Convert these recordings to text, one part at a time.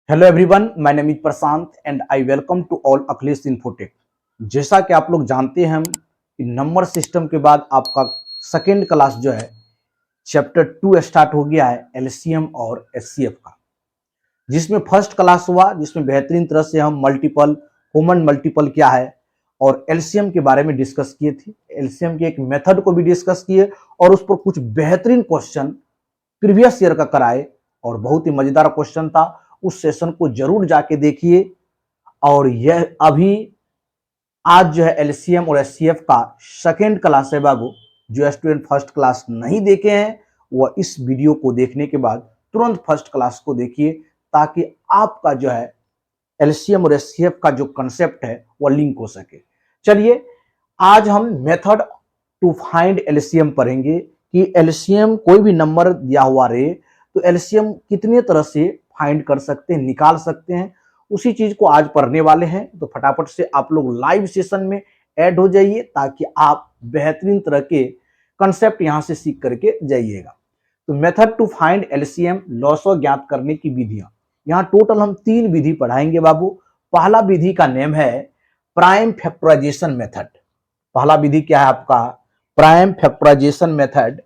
Hello everyone, my name is Prashant and I welcome to all Akhilesh Infotech. जैसा कि आप लोग जानते हैं हम कि नंबर सिस्टम के बाद आपका सेकेंड क्लास जो है चैप्टर 2 स्टार्ट हो गया है एलसीएम और एचसीएफ का, जिसमें फर्स्ट क्लास हुआ जिसमें बेहतरीन तरह से हम मल्टीपल कॉमन मल्टीपल क्या है और एलसीएम के बारे में डिस्कस किए थे। एलसीएम के एक मेथड को भी डिस्कस किए और उस पर कुछ बेहतरीन क्वेश्चन प्रीवियस ईयर का कराए और बहुत ही मजेदार क्वेश्चन था। उस सेशन को जरूर जाके देखिए। और यह अभी आज जो है एलसीएम और एचसीएफ का सेकेंड क्लास है बाबू। जो स्टूडेंट फर्स्ट क्लास नहीं देखे हैं वह इस वीडियो को देखने के बाद तुरंत फर्स्ट क्लास को देखिए, ताकि आपका जो है एलसीएम और एचसीएफ का जो कंसेप्ट है वह लिंक हो सके। चलिए, आज हम मेथड टू फाइंड एलसीएम पढ़ेंगे कि एलसीएम कोई भी नंबर दिया हुआ रहे तो एलसीएम कितने तरह से फाइंड कर सकते हैं, निकाल सकते हैं। उसी चीज को आज पढ़ने वाले हैं, तो फटाफट से आप लोग लाइव सेशन में ऐड हो जाइए ताकि आप बेहतरीन तरह के कंसेप्ट यहां से सीख करके जाइएगा। तो मेथड टू फाइंड एलसीएम, लॉसो ज्ञात करने की विधियां। यहाँ टोटल हम 3 विधि पढ़ाएंगे बाबू। पहला विधि का नेम है प्राइम फैक्टराइजेशन मेथड। पहला विधि क्या है आपका? प्राइम फैक्टराइजेशन मेथड,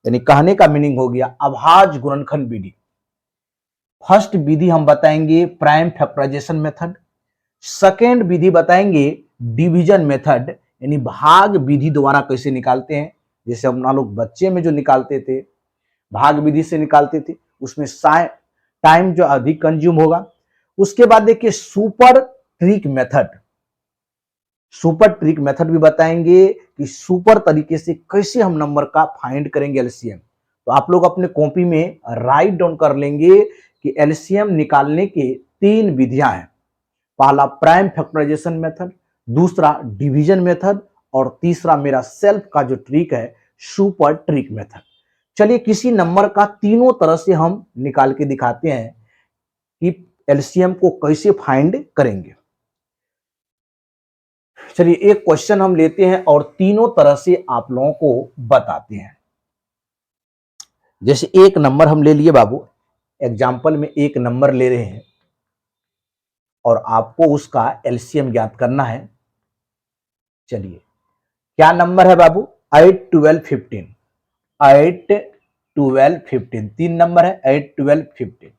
यानी कहने का मीनिंग हो गया अभाज्य गुणनखंड विधि। फर्स्ट विधि हम बताएंगे प्राइम फैक्टराइजेशन मेथड। सेकेंड विधि बताएंगे डिवीजन मेथड, यानी भाग विधि द्वारा कैसे निकालते हैं। जैसे हम लोग बच्चे में जो निकालते थे भाग विधि से निकालते थे, उसमें टाइम जो अधिक कंज्यूम होगा। उसके बाद देखिए super trick method. Super trick method भी बताएंगे कि सुपर तरीके से कैसे हम नंबर का फाइंड करेंगे एलसीएम। तो आप लोग अपने कॉपी में राइट डाउन कर लेंगे कि एलसीएम निकालने के 3 विधियां हैं। पहला प्राइम फैक्टराइजेशन मेथड, दूसरा डिवीजन मेथड और तीसरा मेरा सेल्फ का जो ट्रिक है सुपर ट्रिक मेथड। चलिए, किसी नंबर का तीनों तरह से हम निकाल के दिखाते हैं कि एलसीएम को कैसे फाइंड करेंगे। चलिए, एक क्वेश्चन हम लेते हैं और तीनों तरह से आप लोगों को बताते हैं। जैसे एक नंबर हम ले लिए बाबू, एग्जाम्पल में एक नंबर ले रहे हैं और आपको उसका एलसीएम ज्ञात करना है। चलिए, क्या नंबर है बाबू? 8, 12, 15। 8, 12, 15 तीन नंबर है। 8, 12, 15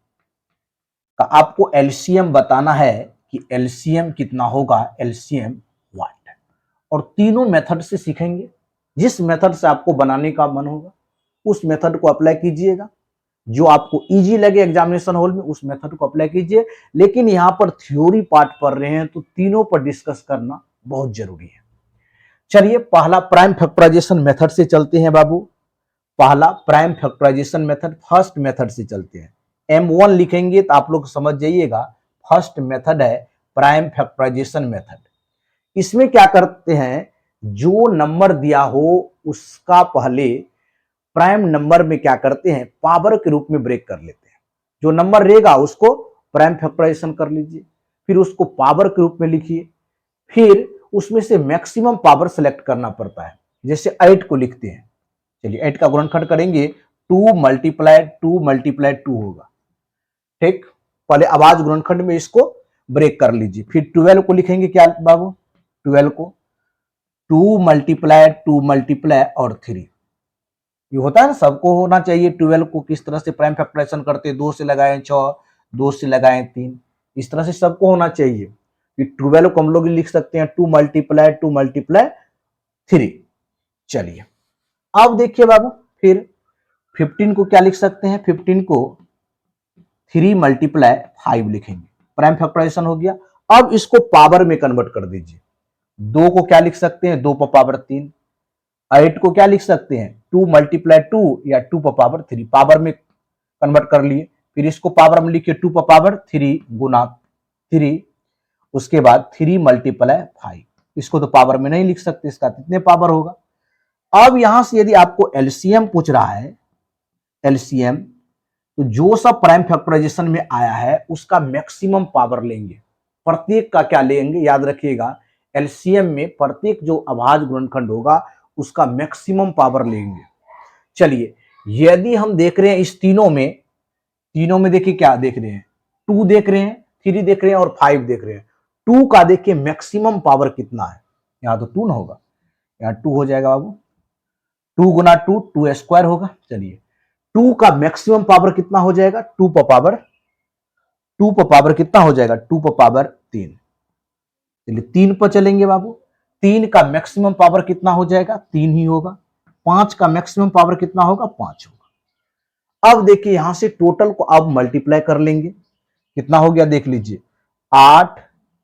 का आपको एलसीएम बताना है कि एलसीएम कितना होगा, एलसीएम व्हाट। और तीनों मेथड से सीखेंगे। जिस मेथड से आपको बनाने का मन होगा उस मेथड को अप्लाई कीजिएगा। जो आपको इजी लगे एग्जामिनेशन हॉल में उस मेथड को अप्लाई कीजिए। लेकिन यहां पर थ्योरी पार्ट पढ़ रहे हैं तो तीनों पर डिस्कस करना बहुत जरूरी है। चलिए, पहला प्राइम फैक्टराइजेशन मेथड से चलते हैं बाबू। पहला prime factorisation method first method से चलते हैं। M1 लिखेंगे तो आप लोग समझ जाइएगा फर्स्ट मेथड है प्राइम फैक्टराइजेशन मेथड। इसमें क्या करते हैं, जो नंबर दिया हो उसका पहले प्राइम नंबर में क्या करते हैं, पावर के रूप में ब्रेक कर लेते हैं। जो नंबर रहेगा उसको प्राइम फैक्टराइजेशन कर लीजिए, फिर उसको पावर के रूप में लिखिए, फिर उसमें से मैक्सिमम पावर सेलेक्ट करना पड़ता है। जैसे 8 को लिखते हैं। चलिए, 8 का गुणनखंड करेंगे 2 × 2 × 2 होगा। ठीक, पहले अभाज्य गुणनखंड में इसको ब्रेक कर लीजिए। फिर 12 को लिखेंगे क्या बाबू? 12 को 2 × 2 और 3। ये होता है ना, सबको होना चाहिए। 12 को किस तरह से प्राइम फैक्टराइजेशन करते हैं, 2 से लगाएं 6, 2 से लगाएं 3, इस तरह से सबको होना चाहिए। कि 12 को हम लोग लिख सकते हैं 2 × 2 × 3। चलिए, अब देखिए बाबू, फिर 15 को क्या लिख सकते हैं? 15 को 3 × 5 लिखेंगे, प्राइम फैक्टराइजेशन हो गया। अब इसको पावर में कन्वर्ट कर दीजिए। 2 को क्या लिख सकते हैं? 2 पर पावर 3। 8 को क्या लिख सकते हैं? 2 × 2 या 2 पर पावर 3, पावर में कन्वर्ट कर लिए। फिर इसको पावर में लिखिए 2 पर पावर 3 गुना 3। उसके बाद 3 × 5, इसको तो पावर में नहीं लिख सकते, इसका कितने पावर होगा। अब यहां से यदि आपको एलसीएम पूछ रहा है, एलसीएम, तो जो सब प्राइम फैक्टराइजेशन में आया है उसका मैक्सिमम पावर लेंगे। प्रत्येक का क्या लेंगे, याद रखिएगा, एलसीएम में प्रत्येक जो अभाज्य गुणनखंड होगा उसका मैक्सिमम पावर लेंगे। चलिए, यदि हम देख रहे हैं इस तीनों में देखिए क्या देख रहे हैं, 2 देख रहे हैं, 3 देख रहे हैं और 5 देख रहे हैं। 2 का देखिए मैक्सिमम पावर कितना है, यहां तो 2 ना होगा, यहाँ 2 हो जाएगा बाबू। 2 गुना 2 2 स्क्वायर होगा। चलिए 2 का मैक्सिमम पावर कितना हो जाएगा, 2 पर पावर कितना हो जाएगा, 2 पर पावर 3। चलिए 3 पर चलेंगे बाबू, 3 का मैक्सिमम पावर कितना हो जाएगा, 3 ही होगा। 5 का मैक्सिमम पावर कितना होगा, 5 होगा। अब देखिए यहां से टोटल को अब मल्टीप्लाई कर लेंगे, कितना हो गया देख लीजिए, 8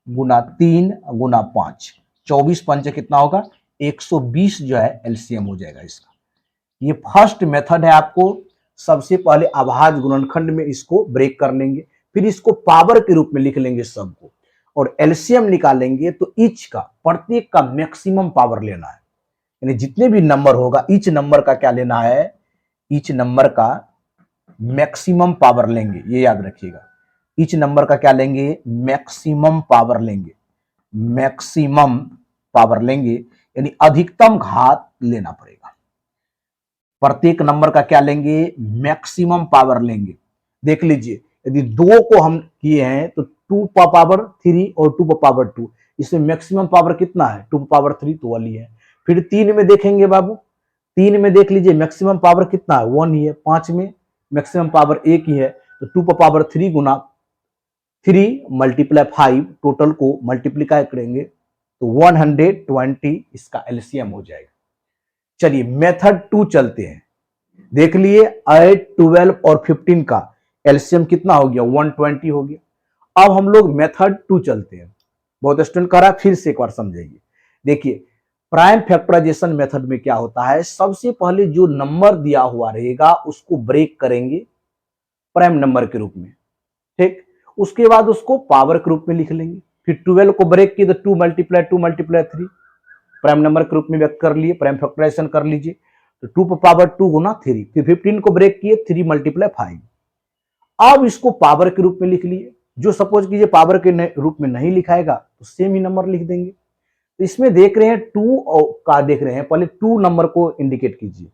गुना 3 गुना 5, 24 पंचे कितना होगा, 120 जो है एलसीएम हो जाएगा इसका। ये फर्स्ट मेथड है। आपको सबसे पहले अभाज्य गुणनखंड में इसको ब्रेक कर लेंगे, फिर इसको पावर के रूप में लिख लेंगे सबको, और एलसीएम निकालेंगे तो ईच का, प्रत्येक का मैक्सिमम पावर लेना है। यानी जितने भी नंबर होगा ईच नंबर का क्या लेना है, ईच नंबर का मैक्सिमम पावर लेंगे, ये याद रखिएगा। ईच नंबर का क्या लेंगे, मैक्सिमम पावर लेंगे, मैक्सिमम पावर लेंगे, यानी अधिकतम घात लेना पड़ेगा। प्रत्येक नंबर का क्या लेंगे, मैक्सिमम पावर लेंगे। देख लीजिए यदि 2 को हम किए हैं तो 2 पावर 3 और 2 पावर 2, इसमें मैक्सिमम पावर कितना है, 2 पावर 3 तो वाली है। फिर 3 में देखेंगे बाबू, 3 में देख लीजिए मैक्सिमम पावर कितना है, 1 ही है। 5 में मैक्सिमम पावर 1 ही है, तो 2 पावर 3 गुना 3 मल्टीप्लाई 5, टोटल को मल्टीप्लीकाई करेंगे तो 120 इसका एलसीएम हो जाएगा। चलिए मेथड 2 चलते हैं। देख लिए 8, 12 और 15 का एलसीएम कितना हो गया, 120 हो गया। अब हम लोग मेथड 2 चलते हैं। बहुत स्टूडेंट करा, फिर से एक बार समझाइए। देखिए प्राइम फैक्टराइजेशन मेथड में क्या होता है, सबसे पहले जो नंबर दिया हुआ रहेगा उसको ब्रेक करेंगे प्राइम नंबर के रूप में, ठीक। उसके बाद उसको पावर के रूप में लिख लेंगे। फिर 12 को ब्रेक किए तो 2 मल्टीप्लाई 3 प्राइम नंबर के रूप में व्यक्त कर लिए, प्राइम फैक्टराइजेशन कर लीजिए तो 2 पावर 2 गुना 3। फिर 15 को ब्रेक किए 3 मल्टीप्लाई 5। अब इसको पावर के रूप में लिख लिए। जो सपोज कीजिए पावर के रूप में नहीं लिखाएगा तो सेम ही नंबर लिख देंगे। तो इसमें देख रहे हैं 2 का देख रहे हैं, पहले 2 नंबर को इंडिकेट कीजिए।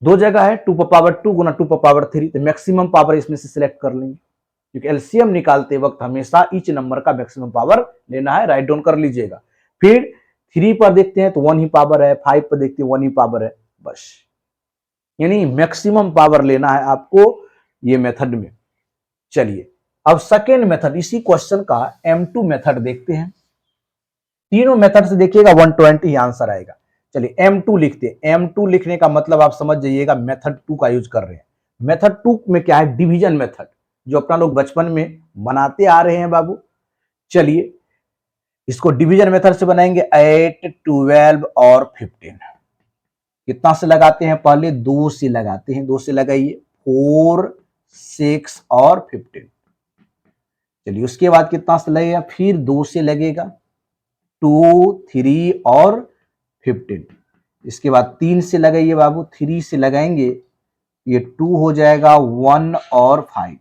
2 जगह है, 2 पावर 2 गुना 2 पावर 3, तो मैक्सिमम पावर इसमें से सिलेक्ट कर लेंगे, क्योंकि एलसीएम निकालते वक्त हमेशा ईच नंबर का मैक्सिमम पावर लेना है, राइट डाउन कर लीजिएगा। फिर 3 पर देखते हैं तो 1 ही पावर है, 5 पर देखते हैं 1 ही पावर है, बस। यानी मैक्सिमम पावर लेना है आपको ये मेथड में। चलिए अब सेकेंड मेथड, इसी क्वेश्चन का M2 मेथड देखते हैं। तीनों मेथड से देखिएगा 120 आंसर आएगा। चलिए M2 लिखते हैं। M2 लिखने का मतलब आप समझ जाइएगा मेथड 2 का यूज कर रहे हैं। मेथड 2 में क्या है, डिवीजन मेथड, जो अपना लोग बचपन में बनाते आ रहे हैं बाबू। चलिए इसको डिवीजन मेथड से बनाएंगे। 8, 12 और 15 कितना से लगाते हैं, पहले 2 से लगाते हैं, 2 से लगाइए। 4, 6 और 15। चलिए उसके बाद कितना से लगेगा, फिर 2 से लगेगा, 2, 3 और 15। इसके बाद 3 से लगाइए बाबू, 3 से लगाएंगे ये 2 हो जाएगा, 1 और 5।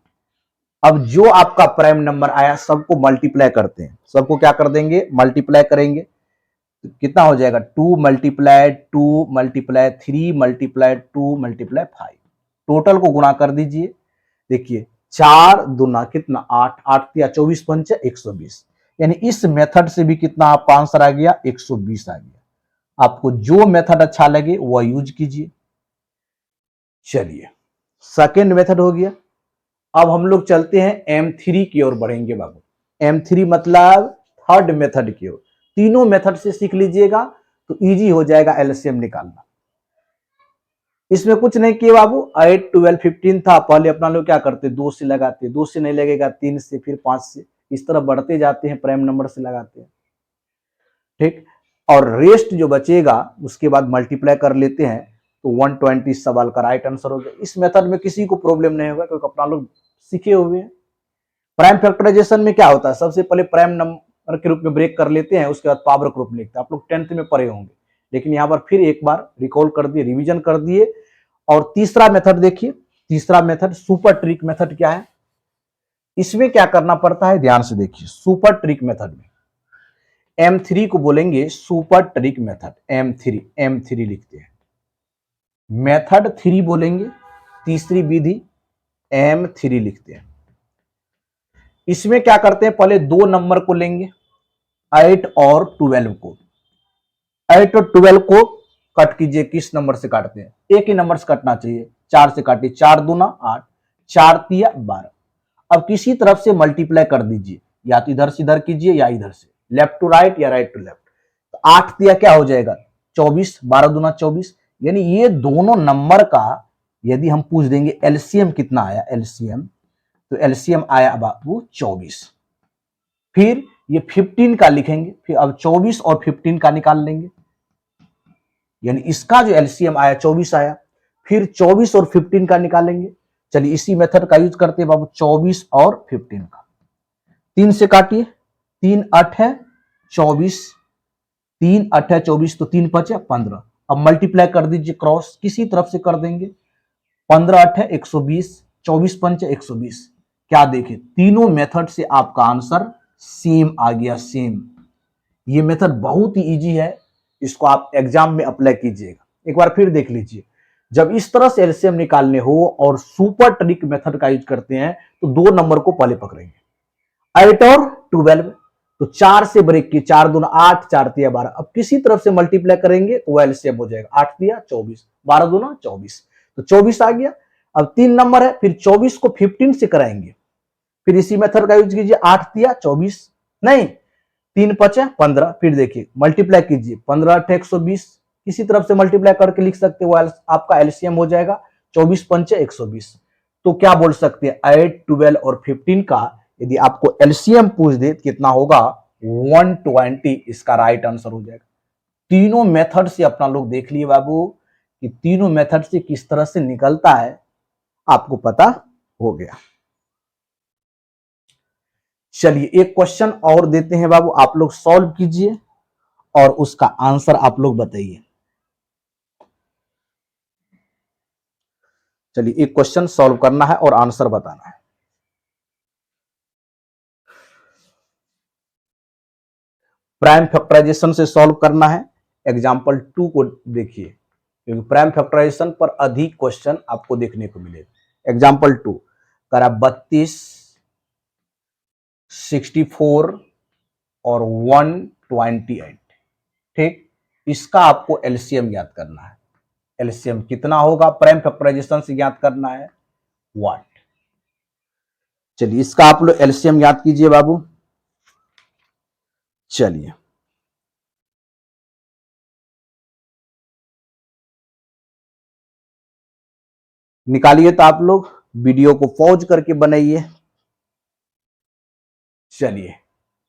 अब जो आपका प्राइम नंबर आया सबको मल्टीप्लाई करते हैं, सबको क्या कर देंगे, मल्टीप्लाई करेंगे। तो कितना हो जाएगा, 2 multiply 2 multiply 3 multiply 2 multiply 5। Total को गुणा कर दीजिए। देखिए 4 दूना कितना 8, 8 या 24 पंचे 120। यानी इस मेथड से भी कितना आपका आंसर आ गया, 120 आ गया। आपको जो मेथड अच्छा लगे वह यूज कीजिए। चलिए सेकेंड मेथड हो गया। अब हम लोग चलते हैं M3 की ओर बढ़ेंगे बाबू। M3 मतलब थर्ड मेथड की ओर। तीनों मेथड से सीख लीजिएगा तो इजी हो जाएगा एलसीएम निकालना। इसमें कुछ नहीं किए बाबू, 8, 12, 15 था, पहले अपना लोग क्या करते, 2 से लगाते, 2 से नहीं लगेगा 3 से, फिर 5 से, इस तरह बढ़ते जाते हैं, प्राइम नंबर से लगाते हैं, ठीक। और रेस्ट जो बचेगा उसके बाद मल्टीप्लाई कर लेते हैं तो 120 सवाल का राइट आंसर हो गया। इस मेथड में किसी को प्रॉब्लम नहीं होगा क्योंकि अपना लोग सीखे हुए हैं। प्राइम फैक्टराइजेशन में क्या होता है, सबसे पहले प्राइम नंबर के रूप में ब्रेक कर लेते हैं, उसके बाद पावर के रूप में लिखते हैं। आप लोग 10th में पढ़े होंगे, लेकिन यहाँ पर फिर एक बार रिकॉल कर दिए, रिवीजन कर दिए। और तीसरा मेथड देखिए, तीसरा मेथड सुपर ट्रिक मेथड क्या है। इसमें क्या करना पड़ता है, ध्यान से देखिए। सुपर ट्रिक मेथड में M3 को बोलेंगे सुपर ट्रिक मेथड। M3 लिखते हैं, मेथड 3 बोलेंगे, तीसरी विधि M3 लिखते हैं। इसमें क्या करते हैं, पहले दो नंबर को लेंगे 8 और 12 को। 8 और 12 को कट कीजिए, किस नंबर से काटते हैं, एक ही नंबर से कटना चाहिए, 4 से काटिए, 4 दूना 8, 4 तिया 12। अब किसी तरफ से मल्टीप्लाई कर दीजिए, या तो इधर से इधर कीजिए या इधर से, लेफ्ट टू राइट या राइट टू लेफ्ट। तो 8 तिया क्या हो जाएगा 24, 12 दूना 24। यानी ये दोनों नंबर का यदि हम पूछ देंगे एलसीएम कितना आया, एलसीएम, तो एलसीएम आया बाबू 24। फिर ये 15 का लिखेंगे, फिर अब 24 और 15 का निकाल लेंगे, यानी इसका जो एलसीएम आया 24 आया। फिर 24 और 15 का निकालेंगे। चलिए इसी मेथड का यूज करते हैं बाबू, 24 और 15 का। 3 से काटिए, 3 8 है 24, 3 8 है 24, तो 3 5 है 15। अब मल्टीप्लाई कर दीजिए, क्रॉस किसी तरफ से कर देंगे, 15 8 है 120, 24 5 है 120। क्या देखें, तीनों मेथड से आपका आंसर सेम आ गया, सेम। ये मेथड बहुत ही इजी है, इसको आप एग्जाम में अप्लाई कीजिएगा। एक बार फिर देख लीजिए, जब इस तरह से एलसीएम निकालने हो और सुपर ट्रिक मेथड का यूज करते हैं, तो दो नंबर को पहले पकड़ेंगे, 8 और 12। तो 4 से ब्रेक किए, 4 दूना 8, 4 तिया 12। अब किसी तरफ से मल्टीप्लाई करेंगे तो वो एलसीएम हो जाएगा, 8 तिया 24, 12 दूना 24, तो 24 आ गया। अब 3 नंबर है, फिर 24 को 15 से कराएंगे, फिर इसी मेथड का यूज कीजिए, 8 तिया 24, नहीं 3 5 है 15। फिर देखिए मल्टीप्लाई कीजिए, 15 8 120, किसी तरफ से मल्टीप्लाई करके लिख सकते हो, आपका एलसीएम हो जाएगा 24 5 120। तो क्या बोल सकते हैं, 8 12 और 15 का यदि आपको एलसीएम पूछ दे कितना होगा 120, इसका राइट आंसर हो जाएगा। तीनों मेथड से अपना लोग देख लिए बाबू कि तीनों मेथड से किस तरह से निकलता है, आपको पता हो गया। चलिए एक क्वेश्चन और देते हैं बाबू, आप लोग सॉल्व कीजिए और उसका आंसर आप लोग बताइए। चलिए एक क्वेश्चन सॉल्व करना है और आंसर बताना है। प्राइम फैक्टराइजेशन से सॉल्व करना है। एग्जांपल 2 को देखिए, क्योंकि प्राइम फैक्टराइजेशन पर अधिक क्वेश्चन आपको देखने को मिलेगा। एग्जांपल 2 करा 32, 64 और 128, ठीक। इसका आपको एलसीएम ज्ञात करना है। एलसीएम कितना होगा, प्राइम फैक्टराइजेशन से ज्ञात करना है 1। चलिए इसका आप लोग एलसीएम ज्ञात कीजिए बाबू। चलिए निकालिए, तो आप लोग वीडियो को पॉज करके बनाइए। चलिए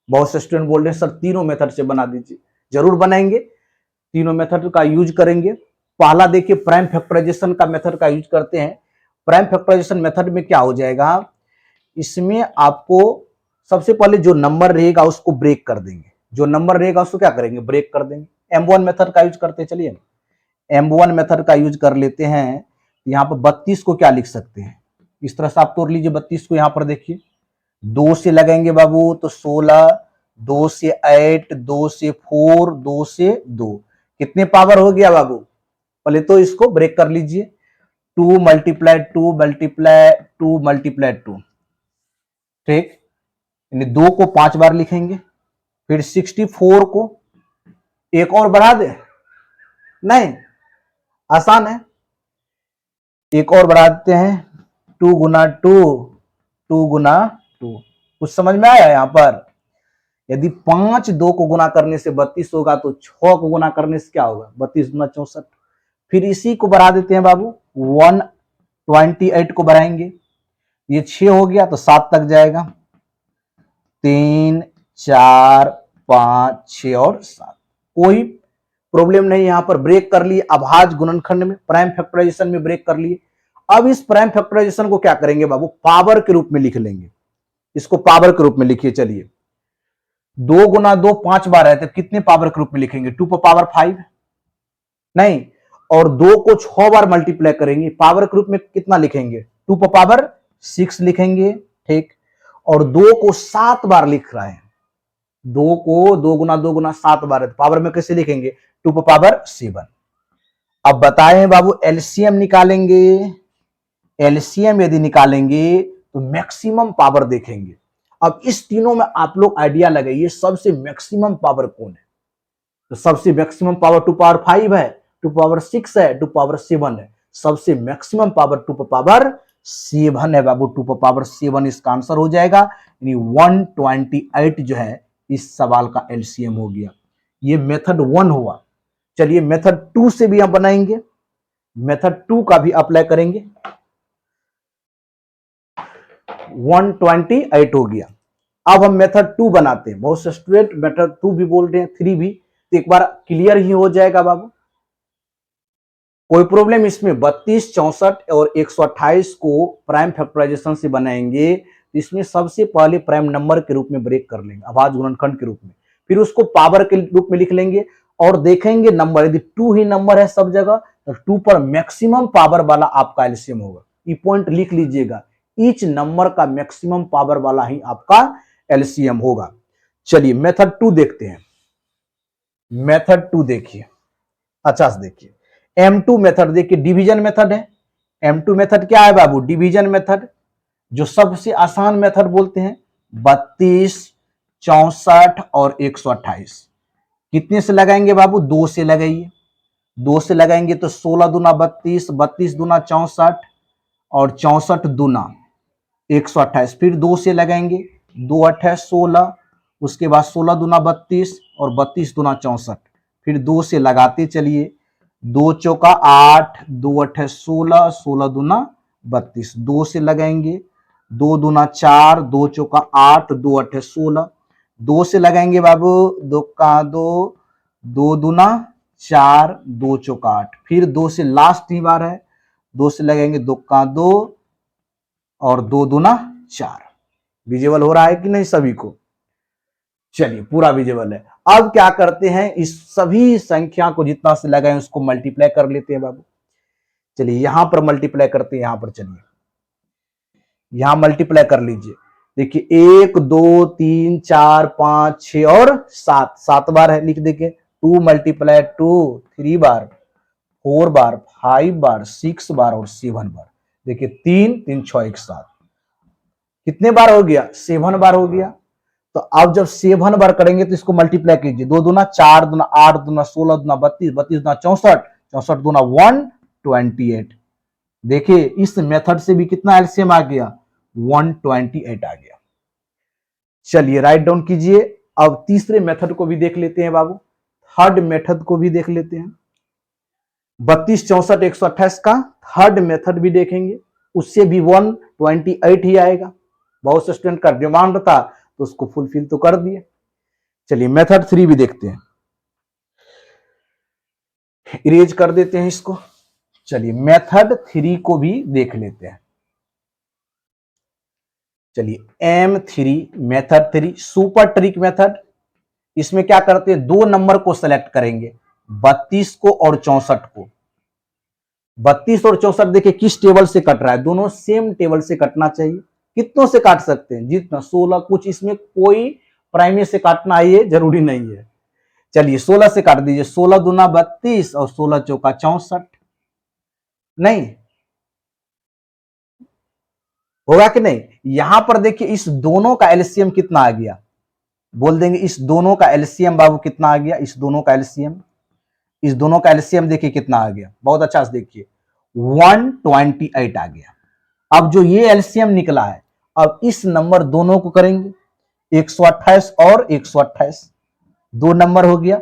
बहुत से स्टूडेंट बोल रहे हैं सर तीनों मेथड से बना दीजिए, जरूर बनाएंगे, तीनों मेथड का यूज करेंगे। पहला देखिए प्राइम फैक्टराइजेशन का मेथड का यूज करते हैं। प्राइम फैक्टराइजेशन मेथड में क्या हो जाएगा, इसमें आपको सबसे पहले जो नंबर रहेगा उसको ब्रेक कर देंगे, जो नंबर रहेगा उसको क्या करेंगे, ब्रेक कर देंगे। M1 मेथड का यूज करते हैं, चलिए M1 मेथड का यूज कर लेते हैं। यहाँ पर 32 को क्या लिख सकते हैं, इस तरह से आप तोड़ लीजिए 32 को। यहाँ पर देखिए 2 से लगाएंगे बाबू तो 16, 2 से 8, 2 से 4, 2 से 2, कितने पावर हो गया बाबू, पहले तो इसको ब्रेक कर लीजिए। 2 मल्टीप्लाई 2 मल्टीप्लाई 2 मल्टीप्लाई 2, ठीक, यानी 2 को 5 बार लिखेंगे। फिर 64 को एक और बढ़ा दे, नहीं आसान है, एक और बढ़ा देते हैं, 2 गुना 2, 2 गुना 2। कुछ समझ में आया यहाँ पर, यदि 5 2 को गुना करने से 32 होगा तो 6 को गुना करने से क्या होगा, 32 गुना 64। फिर इसी को बढ़ा देते हैं बाबू, 128 को बढ़ाएंगे, ये 6 हो गया तो 7 तक जाएगा, 3 4 5 6 और 7, कोई प्रॉब्लम नहीं। यहां पर ब्रेक कर लिए अभाज्य गुणनखंड में, प्राइम फैक्टराइजेशन में ब्रेक कर लिए। अब इस प्राइम फैक्टराइजेशन को क्या करेंगे बाबू, पावर के रूप में लिख लेंगे, इसको पावर के रूप में लिखिए। चलिए 2 गुना 2 5 बार है तो कितने पावर के रूप में लिखेंगे, 2 पर पावर 5, नहीं, और 2 को 6 बार मल्टीप्लाई करेंगे, पावर के रूप में कितना लिखेंगे, 2 पर पावर 6 लिखेंगे, ठीक। और 2 को 7 बार लिख रहे हैं, 2 को 2 गुना 7 बार है, पावर में कैसे लिखेंगे, 2 पर पावर 7। अब बताएं बाबू एलसीएम निकालेंगे, एलसीएम यदि निकालेंगे तो मैक्सिमम पावर देखेंगे। अब इस तीनों में आप लोग आइडिया लगाइए सबसे मैक्सिमम पावर कौन है। तो सबसे मैक्सिमम पावर 2 पावर 5 है, 2 पावर 6 है, 2 पावर 7 है। सबसे मैक्सिमम पावर 2 पावर 7 है बाबू। 2 पावर 7 इसका आंसर हो जाएगा, यानी 128 जो है इस सवाल का एलसीएम हो गया। ये मेथड 1 हुआ। चलिए मेथड 2 से भी आप बनाएंगे, मेथड 2 का भी अप्लाई करेंगे। 128 हो गया। अब हम मेथड 2 बनाते हैं। बहुत से स्टूडेंट मेथड 2 भी बोल रहे हैं, 3 भी, तो एक बार क्लियर ही हो जाएगा बाबू, कोई प्रॉब्लम इसमें। 32, 64 और 128 को प्राइम फैक्टराइजेशन से बनाएंगे, तो इसमें सबसे पहले प्राइम नंबर के रूप में ब्रेक कर लेंगे, अभाज्य गुणनखंड के रूप में, फिर उसको पावर के रूप में लिख लेंगे और देखेंगे नंबर, यदि 2 ही नंबर है सब जगह तो 2 पर मैक्सिमम पावर वाला आपका एलसीएम होगा। ये पॉइंट लिख लीजिएगा, ईच नंबर का मैक्सिमम पावर वाला ही आपका एलसीएम होगा। चलिए मेथड 2 देखते हैं। मेथड 2 देखिए, अच्छा से देखिए। M2 मेथड देखिए, डिवीजन मेथड है। M2 मेथड क्या है बाबू? डिवीजन मेथड, जो सबसे आसान मेथड बोलते हैं। 32, 64 और 128 कितने से लगाएंगे बाबू? 2 से लगाइए। 2 से लगाएंगे तो 16 दूना 32, 32 दूना 64 और 64 दूना 128, फिर 2 से लगाएंगे, 2 8 16, उसके बाद 16 दूना 32 और 32 दूना 64, फिर 2 से लगाते चलिए, 2 चौका 8, 2 8 16, 16 दूना 32, 2 से लगाएंगे, 2 दूना 4, 2 चौका 8, 2 8 16, 2 से लगाएंगे बाबू, 2 का 2, 2 दूना 4, 2 चौका 8, फिर 2 से लास्ट ही बार है, 2 से लगाएंगे, 2 का 2 और 2 दूना 4। विजिबल हो रहा है कि नहीं सभी को? चलिए पूरा विजिबल है। अब क्या करते हैं, इस सभी संख्या को जितना से लगाए उसको मल्टीप्लाई कर लेते हैं बाबू। चलिए यहां पर मल्टीप्लाई करते हैं, यहां पर चलिए यहां मल्टीप्लाई कर लीजिए। देखिए 1 2 3 4 5 6 और 7, 7 बार है, लिख देखिए 2 मल्टीप्लाई 2 3 बार, 4 बार, 5 बार, 6 बार और 7 बार। देखिए 3 3 6 1 7, कितने बार हो गया? 7 बार हो गया। तो अब जब 7 बार करेंगे तो इसको मल्टीप्लाई कीजिए, 2 दूना 4 दूना 8 दूना 16 दूना 32, 32 दूना 64, 64 दूना 128। देखिए इस मेथड से भी कितना एलसीएम आ गया? 128 आ गया। चलिए राइट डाउन कीजिए। अब तीसरे मेथड को भी देख लेते हैं बाबू, थर्ड मेथड को भी देख लेते हैं। 32, 64, 128 का थर्ड मेथड भी देखेंगे, उससे भी 128 ही आएगा। बहुत से स्टूडेंट का डिमांड था तो उसको फुलफिल तो कर दिए। चलिए मेथड 3 भी देखते हैं, इरेज कर देते हैं इसको। चलिए मेथड 3 को भी देख लेते हैं। चलिए M3 method 3 super trick method. इसमें क्या करते हैं, 2 नंबर को सेलेक्ट करेंगे, 32 को और 64 को। 32 और 64 देखिए किस टेबल से कट रहा है, दोनों सेम टेबल से कटना चाहिए। कितनों से काट सकते हैं? जितना 16, कुछ इसमें कोई प्राइमरी से काटना ये जरूरी नहीं है। चलिए 16 से काट दीजिए, 16 दूना 32 और 16 चौका 64। नहीं होगा कि नहीं? यहां पर देखिए इस दोनों का एलसीएम कितना आ गया, बोल देंगे इस दोनों का एलसीएम बाबू कितना आ गया? इस दोनों का एलसीएम, इस दोनों का एलसीएम देखिए कितना आ गया, बहुत अच्छा से देखिए 128 आ गया। अब जो ये एलसीएम निकला है, अब इस नंबर दोनों को करेंगे, 128 और 128, 2 नंबर हो गया।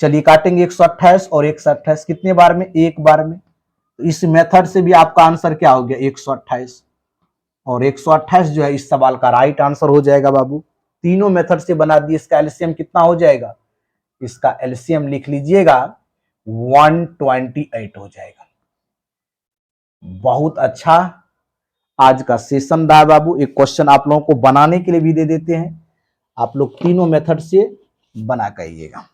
चलिए काटेंगे 128 और 128 कितने बार में? 1 बार में। तो इस मेथड से भी आपका आंसर क्या हो गया? 128, और 128 जो है इस सवाल का राइट आंसर हो जाएगा बाबू। तीनों मेथड से बना दिए, इसका एलसीएम कितना हो जाएगा? इसका एलसीएम लिख लीजिएगा 128 हो जाएगा। बहुत अच्छा आज का सेशन रहा बाबू। एक क्वेश्चन आप लोगों को बनाने के लिए भी दे देते हैं, आप लोग तीनों मेथड से बना करिएगा।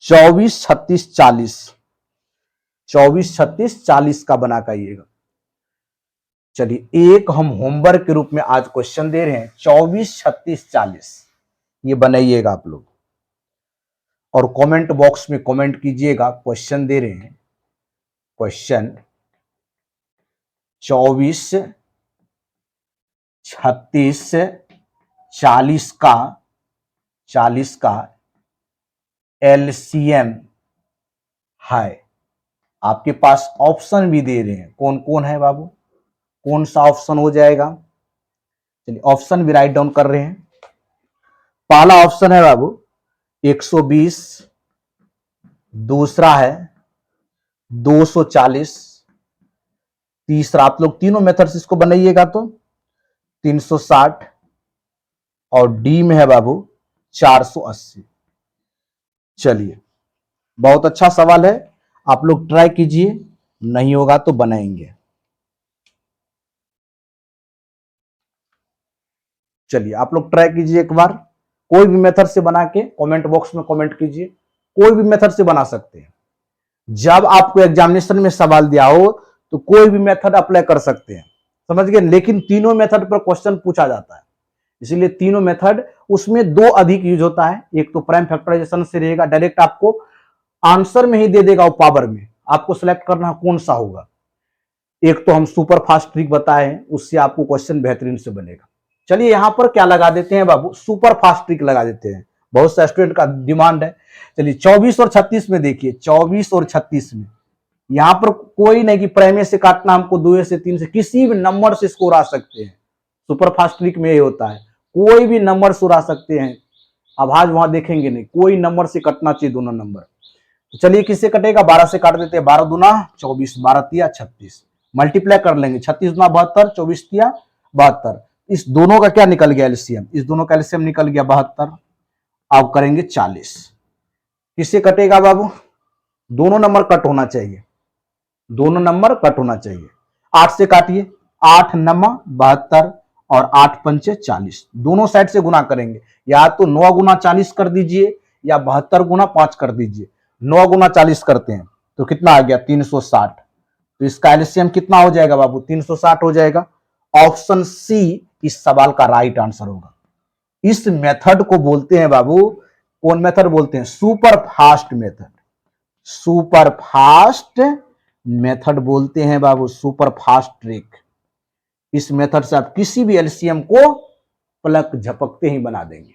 24 36 40, 24 36 40 का बना करिएगा। चलिए एक हम होमवर्क के रूप में आज क्वेश्चन दे रहे हैं, 24 36 40 ये बनाइएगा आप लोग, और कमेंट बॉक्स में कमेंट कीजिएगा। क्वेश्चन दे रहे हैं, क्वेश्चन 24 36 से 40 का एलसीएम है। आपके पास ऑप्शन भी दे रहे हैं, कौन कौन है बाबू, कौन सा ऑप्शन हो जाएगा। चलिए ऑप्शन भी राइट डाउन कर रहे हैं। पहला ऑप्शन है बाबू 120, दूसरा है 240, तीसरा, आप लोग तीनों मेथड से इसको बनाइएगा तो 360, और डी में है बाबू 480। चलिए बहुत अच्छा सवाल है, आप लोग ट्राई कीजिए, नहीं होगा तो बनाएंगे। चलिए आप लोग ट्राई कीजिए एक बार, कोई भी मेथड से बना के कमेंट बॉक्स में कमेंट कीजिए, कोई भी मेथड से बना सकते हैं। जब आपको एग्जामिनेशन में सवाल दिया हो तो कोई भी मेथड अप्लाई कर सकते हैं, समझ गए। लेकिन तीनों मेथड पर क्वेश्चन पूछा जाता है, इसीलिए तीनों मेथड, उसमें दो अधिक यूज होता है। एक तो प्राइम फैक्टराइजेशन से रहेगा, डायरेक्ट आपको आंसर में ही दे देगा, वो पावर में आपको सिलेक्ट करना कौन सा होगा। एक तो हम सुपर फास्ट ट्रिक बताए हैं, उससे आपको क्वेश्चन बेहतरीन से बनेगा। चलिए यहां पर क्या लगा देते हैं बाबू, सुपर फास्ट ट्रिक लगा देते हैं, बहुत सा स्टूडेंट का डिमांड है। चलिए 24 और 36 में देखिए, 24 और 36 में यहां पर कोई नहीं कि प्राइमे से काटना हमको, 2 से 3 से, किसी भी नंबर से इसको उड़ा सकते हैं। सुपर फास्ट ट्रिक में ये होता है, कोई भी नंबर से उड़ा सकते हैं। अब आज वहां देखेंगे नहीं, कोई नंबर से कटना चाहिए दोनों नंबर। तो चलिए किससे कटेगा, 12 से काट देते हैं, 12 दूना 24, 12 तिया 36, मल्टीप्लाई कर लेंगे, 36 दूना 72, 24 तिया 72। इस दोनों का क्या निकल गया एलसीएम, इस दोनों का एलसीएम निकल गया 72। अब करेंगे 40, किससे कटेगा बाबू, दोनों नंबर कट होना चाहिए, दोनों नंबर कट होना चाहिए। 8 से काटिए, 8 9 72 और 8 पंचे 40, दोनों साइड से गुना करेंगे, या तो 9 गुना 40 कर दीजिए या 72 गुना 5 कर दीजिए। 9 गुना 40 करते हैं तो कितना आ गया 360, तो इसका एलसीएम कितना हो जाएगा बाबू, 360 हो जाएगा। ऑप्शन सी इस सवाल का राइट आंसर होगा। इस मेथड को बोलते हैं बाबू, कौन मेथड बोलते हैं, super fast method, super fast method बोलते हैं बाबू, सुपर फास्ट ट्रिक। इस मेथड से आप किसी भी एलसीएम को पलक झपकते ही बना देंगे।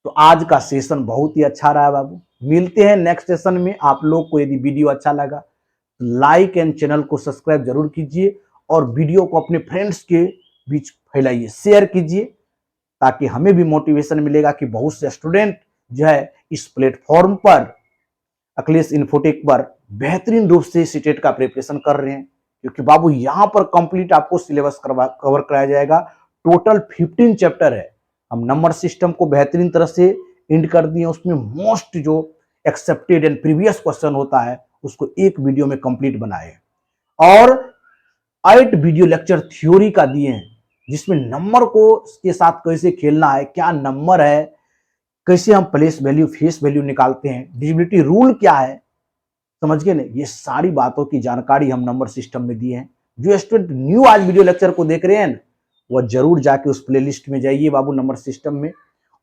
तो आज का सेशन बहुत ही अच्छा रहा बाबू, मिलते हैं नेक्स्ट सेशन में। आप लोग को यदि वीडियो अच्छा लगा तो लाइक एंड चैनल को सब्सक्राइब जरूर कीजिए, और वीडियो को अपने फ्रेंड्स के बीच फैलाइए, शेयर कीजिए, ताकि हमें भी मोटिवेशन मिलेगा कि बहुत से स्टूडेंट जो है इस प्लेटफॉर्म पर, अखिलेश इन्फोटेक पर बेहतरीन रूप से सीटेट का प्रिपरेशन कर रहे हैं। क्योंकि बाबू यहाँ पर कंप्लीट आपको सिलेबस कवर कराया जाएगा, टोटल 15 चैप्टर है। हम नंबर सिस्टम को बेहतरीन तरह से इंड कर दिए, उसमें मोस्ट जो एक्सेप्टेड एंड प्रीवियस क्वेश्चन होता है उसको एक वीडियो में कंप्लीट बनाए, और 8 वीडियो लेक्चर थ्योरी का दिए हैं, जिसमें नंबर को के साथ कैसे खेलना है, क्या नंबर है, कैसे हम प्लेस वैल्यू फेस वैल्यू निकालते हैं, डिविजिबिलिटी रूल क्या है, समझ गए ना। ये सारी बातों की जानकारी हम नंबर सिस्टम में दिए हैं। जो स्टूडेंट न्यू आज वीडियो लेक्चर को देख रहे हैं ना, वह जरूर जाके उस प्लेलिस्ट में जाइए बाबू नंबर सिस्टम में,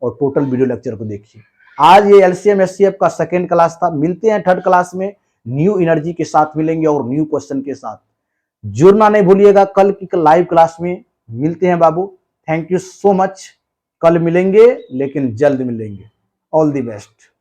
और टोटल वीडियो लेक्चर को देखिए। आज ये एलसीएम एचसीएफ का सेकेंड क्लास था, मिलते हैं थर्ड क्लास में, न्यू एनर्जी के साथ मिलेंगे और न्यू क्वेश्चन के साथ। जुड़ना नहीं भूलिएगा, कल की लाइव क्लास में मिलते हैं बाबू। थैंक यू सो मच, कल मिलेंगे लेकिन जल्द मिलेंगे। All the best.